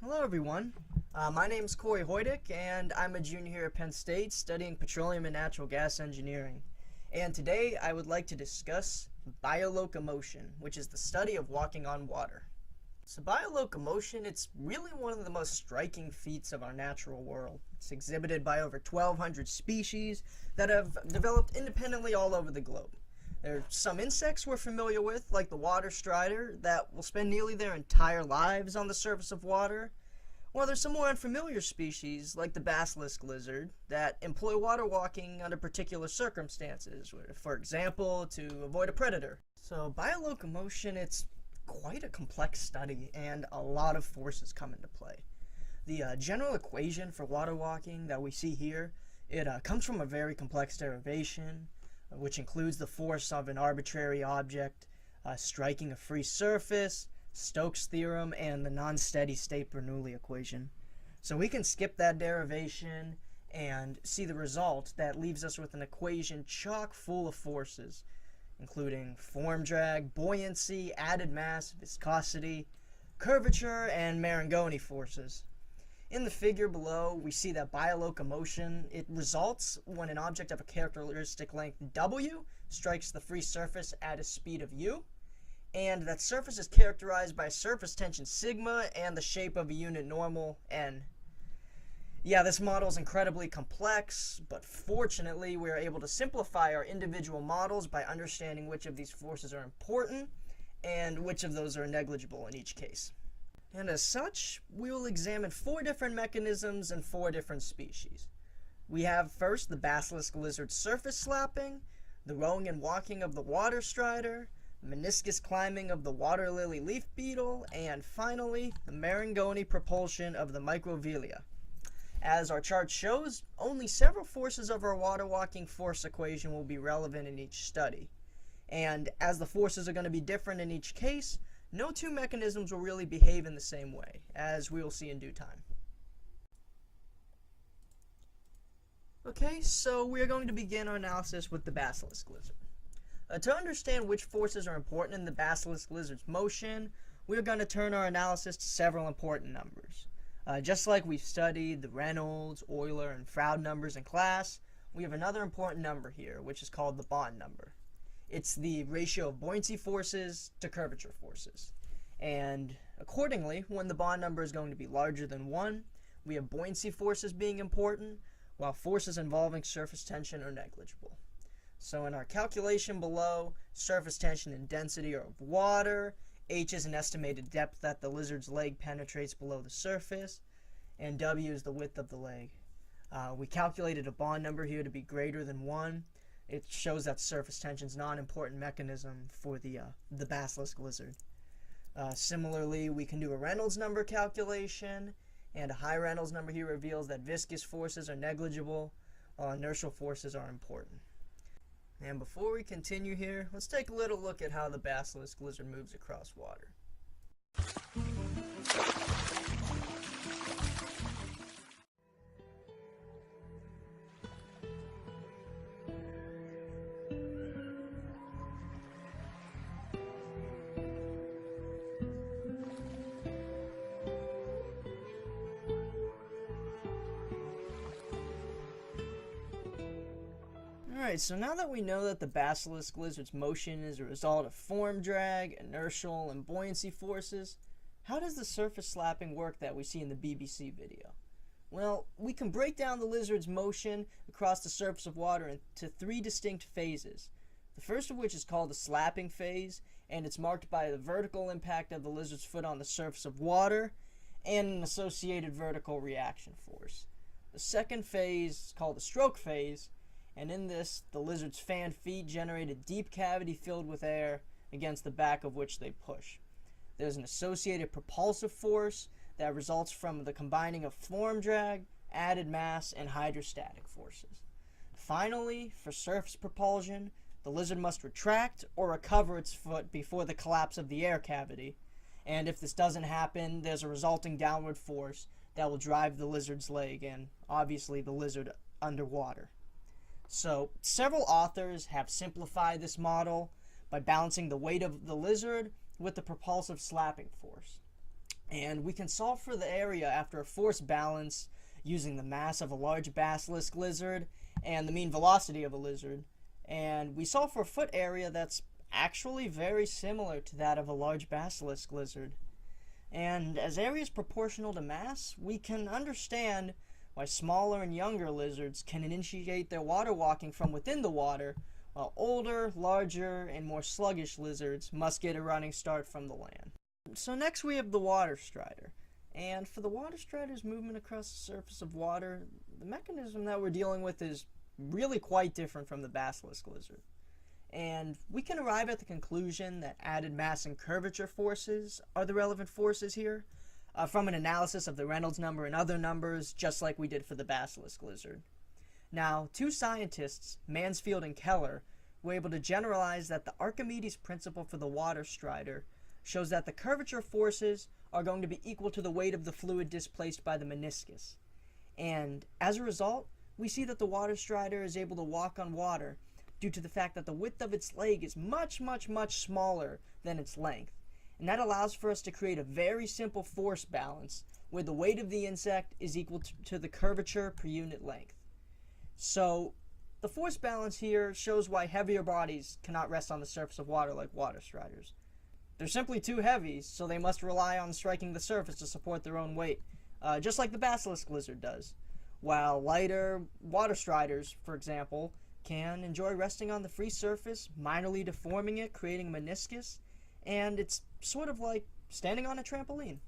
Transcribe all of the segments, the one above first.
Hello everyone, my name is Hoydic and I'm a junior here at Penn State studying petroleum and natural gas engineering. And today I would like to discuss biolocomotion, which is the study of walking on water. So biolocomotion, it's really one of the most striking feats of our natural world. It's exhibited by over 1,200 species that have developed independently all over the globe. There are some insects we're familiar with, like the water strider, that will spend nearly their entire lives on the surface of water. While there's some more unfamiliar species, like the basilisk lizard, that employ water walking under particular circumstances, for example, to avoid a predator. So biolocomotion, it's quite a complex study, and a lot of forces come into play. The general equation for water walking that we see here, it comes from a very complex derivation, which includes the force of an arbitrary object striking a free surface, Stokes' theorem, and the non-steady state Bernoulli equation. So we can skip that derivation and see the result that leaves us with an equation chock full of forces, including form drag, buoyancy, added mass, viscosity, curvature, and Marangoni forces. In the figure below, we see that biolocomotion, it results when an object of a characteristic length w strikes the free surface at a speed of u, and that surface is characterized by surface tension sigma and the shape of a unit normal n. Yeah, this model is incredibly complex, but fortunately we are able to simplify our individual models by understanding which of these forces are important and which of those are negligible in each case. And as such, we will examine 4 different mechanisms and 4 different species. We have first the basilisk lizard surface slapping, the rowing and walking of the water strider, meniscus climbing of the waterlily leaf beetle, and finally, the Marangoni propulsion of the Microvelia. As our chart shows, only several forces of our water walking force equation will be relevant in each study. And as the forces are going to be different in each case, no 2 mechanisms will really behave in the same way, as we will see in due time. Okay, so we are going to begin our analysis with the basilisk lizard. To understand which forces are important in the basilisk lizard's motion, we are going to turn our analysis to several important numbers. Just like we've studied the Reynolds, Euler, and Froude numbers in class, we have another important number here, which is called the Bond number. It's the ratio of buoyancy forces to curvature forces. And accordingly, when the Bond number is going to be larger than 1, we have buoyancy forces being important, while forces involving surface tension are negligible. So in our calculation below, surface tension and density are of water, h is an estimated depth that the lizard's leg penetrates below the surface, and w is the width of the leg. We calculated a Bond number here to be greater than 1. It shows that surface tension is not an important mechanism for the basilisk lizard. Similarly, we can do a Reynolds number calculation, and a high Reynolds number here reveals that viscous forces are negligible, while inertial forces are important. And before we continue here, let's take a little look at how the basilisk lizard moves across water. Alright, so now that we know that the basilisk lizard's motion is a result of form drag, inertial, and buoyancy forces, how does the surface slapping work that we see in the BBC video? Well, we can break down the lizard's motion across the surface of water into 3 distinct phases. The first of which is called the slapping phase, and it's marked by the vertical impact of the lizard's foot on the surface of water and an associated vertical reaction force. The second phase is called the stroke phase, and in this, the lizard's fan feet generate a deep cavity filled with air against the back of which they push. There's an associated propulsive force that results from the combining of form drag, added mass, and hydrostatic forces. Finally, for surface propulsion, the lizard must retract or recover its foot before the collapse of the air cavity, and if this doesn't happen, there's a resulting downward force that will drive the lizard's leg and obviously the lizard underwater. So several authors have simplified this model by balancing the weight of the lizard with the propulsive slapping force. And we can solve for the area after a force balance using the mass of a large basilisk lizard and the mean velocity of a lizard. And we solve for a foot area that's actually very similar to that of a large basilisk lizard. And as area is proportional to mass, we can understand why smaller and younger lizards can initiate their water walking from within the water, while older, larger, and more sluggish lizards must get a running start from the land. So next we have the water strider. And for the water strider's movement across the surface of water, the mechanism that we're dealing with is really quite different from the basilisk lizard. And we can arrive at the conclusion that added mass and curvature forces are the relevant forces here, from an analysis of the Reynolds number and other numbers, just like we did for the basilisk lizard. Now, two scientists, Mansfield and Keller, were able to generalize that the Archimedes principle for the water strider shows that the curvature forces are going to be equal to the weight of the fluid displaced by the meniscus. And as a result, we see that the water strider is able to walk on water due to the fact that the width of its leg is much smaller than its length. And that allows for us to create a very simple force balance where the weight of the insect is equal to the curvature per unit length. So the force balance here shows why heavier bodies cannot rest on the surface of water like water striders. They're simply too heavy, so they must rely on striking the surface to support their own weight, just like the basilisk lizard does. While lighter water striders, for example, can enjoy resting on the free surface, minorly deforming it, creating a meniscus, and it's sort of like standing on a trampoline.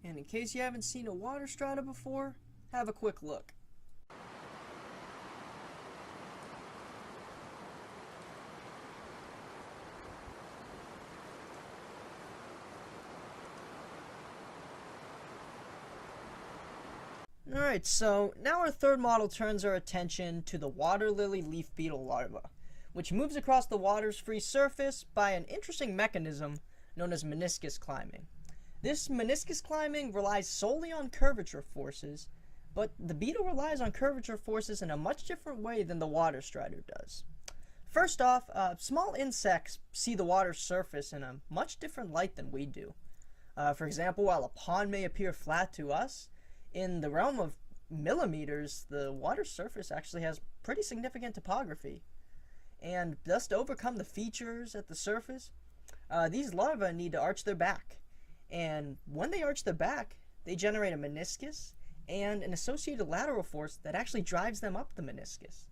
And in case you haven't seen a water strider before, have a quick look. Alright, so now our third model turns our attention to the Waterlily leaf beetle larva, which moves across the water's free surface by an interesting mechanism known as meniscus climbing. This meniscus climbing relies solely on curvature forces, but the beetle relies on curvature forces in a much different way than the water strider does. First off, small insects see the water's surface in a much different light than we do. For example, while a pond may appear flat to us, in the realm of millimeters, the water's surface actually has pretty significant topography. And thus, to overcome the features at the surface, these larvae need to arch their back. And when they arch their back, they generate a meniscus and an associated lateral force that actually drives them up the meniscus.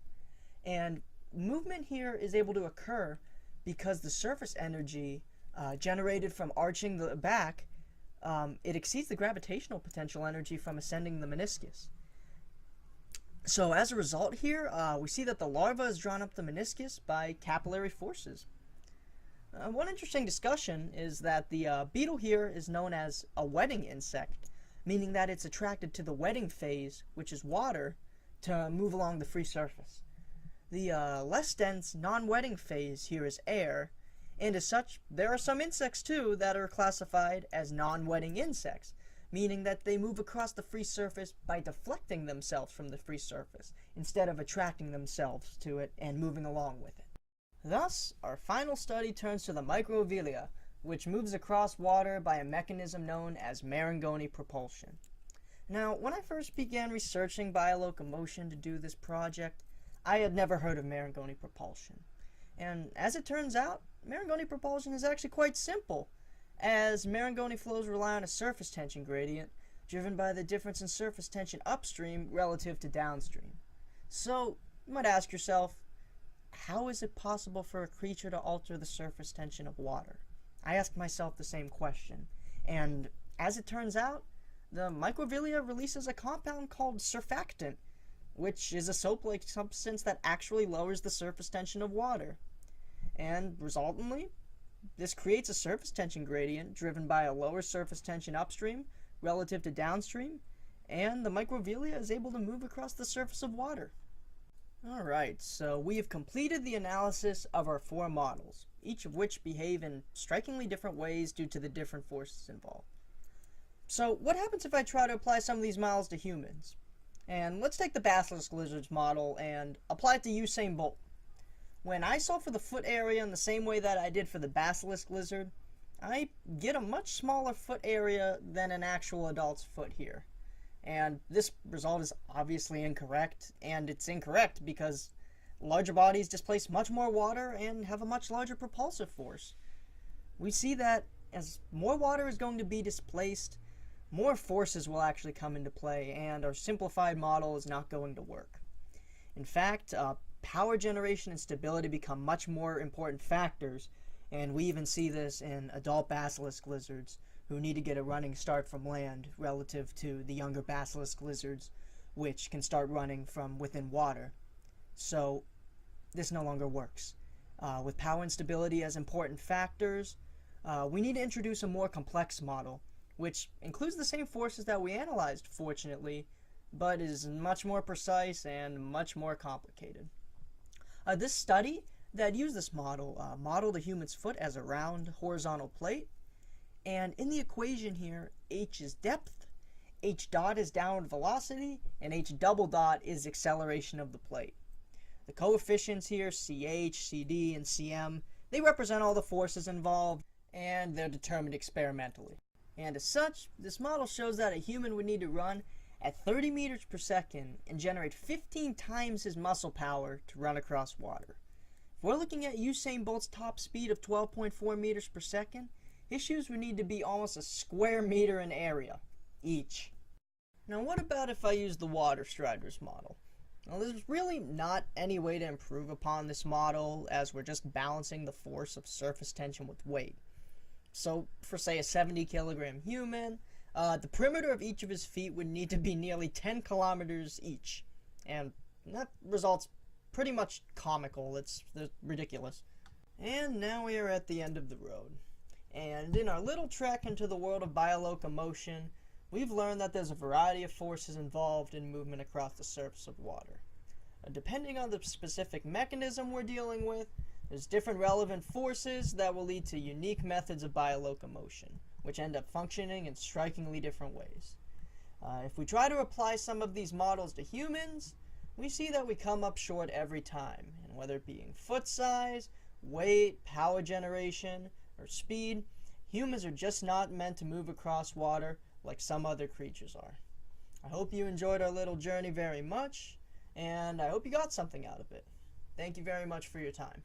And movement here is able to occur because the surface energy generated from arching the back it exceeds the gravitational potential energy from ascending the meniscus. So as a result here, we see that the larva is drawn up the meniscus by capillary forces. One interesting discussion is that the beetle here is known as a wetting insect, meaning that it's attracted to the wetting phase, which is water, to move along the free surface. The less dense non-wetting phase here is air, and as such, there are some insects too that are classified as non-wetting insects, meaning that they move across the free surface by deflecting themselves from the free surface, instead of attracting themselves to it and moving along with it. Thus, our final study turns to the Microvelia, which moves across water by a mechanism known as Marangoni propulsion. Now, when I first began researching biolocomotion to do this project, I had never heard of Marangoni propulsion. And as it turns out, Marangoni propulsion is actually quite simple, as Marangoni flows rely on a surface tension gradient driven by the difference in surface tension upstream relative to downstream. So, you might ask yourself, how is it possible for a creature to alter the surface tension of water? I asked myself the same question, and as it turns out, the Microvelia releases a compound called surfactant, which is a soap-like substance that actually lowers the surface tension of water. And resultantly, this creates a surface tension gradient driven by a lower surface tension upstream relative to downstream, and the Microvelia is able to move across the surface of water. Alright, so we have completed the analysis of our four models, each of which behave in strikingly different ways due to the different forces involved. So what happens if I try to apply some of these models to humans? And let's take the Basilisk lizard's model and apply it to Usain Bolt. When I solve for the foot area in the same way that I did for the Basilisk lizard, I get a much smaller foot area than an actual adult's foot here. And this result is obviously incorrect, and it's incorrect because larger bodies displace much more water and have a much larger propulsive force. We see that as more water is going to be displaced, more forces will actually come into play, and our simplified model is not going to work. In fact, power generation and stability become much more important factors, and we even see this in adult basilisk lizards who need to get a running start from land relative to the younger basilisk lizards, which can start running from within water. So this no longer works. With power and stability as important factors, we need to introduce a more complex model, which includes the same forces that we analyzed, fortunately, but is much more precise and much more complicated. This study that used this model modeled a human's foot as a round horizontal plate, and in the equation here, h is depth, h dot is downward velocity, and h double dot is acceleration of the plate. The coefficients here, ch, cd, and cm, they represent all the forces involved, and they're determined experimentally. And as such, this model shows that a human would need to run at 30 meters per second and generate 15 times his muscle power to run across water. If we're looking at Usain Bolt's top speed of 12.4 meters per second, his shoes would need to be almost a square meter in area, each. Now what about if I use the water striders model? Well, there's really not any way to improve upon this model, as we're just balancing the force of surface tension with weight. So for say a 70 kilogram human, the perimeter of each of his feet would need to be nearly 10 kilometers each. And that results pretty much comical. It's ridiculous. And now we are at the end of the road. And in our little trek into the world of biolocomotion, we've learned that there's a variety of forces involved in movement across the surface of water. Depending on the specific mechanism we're dealing with, there's different relevant forces that will lead to unique methods of biolocomotion, which end up functioning in strikingly different ways. If we try to apply some of these models to humans, we see that we come up short every time, and whether it be in foot size, weight, power generation, or speed, humans are just not meant to move across water like some other creatures are. I hope you enjoyed our little journey very much, and I hope you got something out of it. Thank you very much for your time.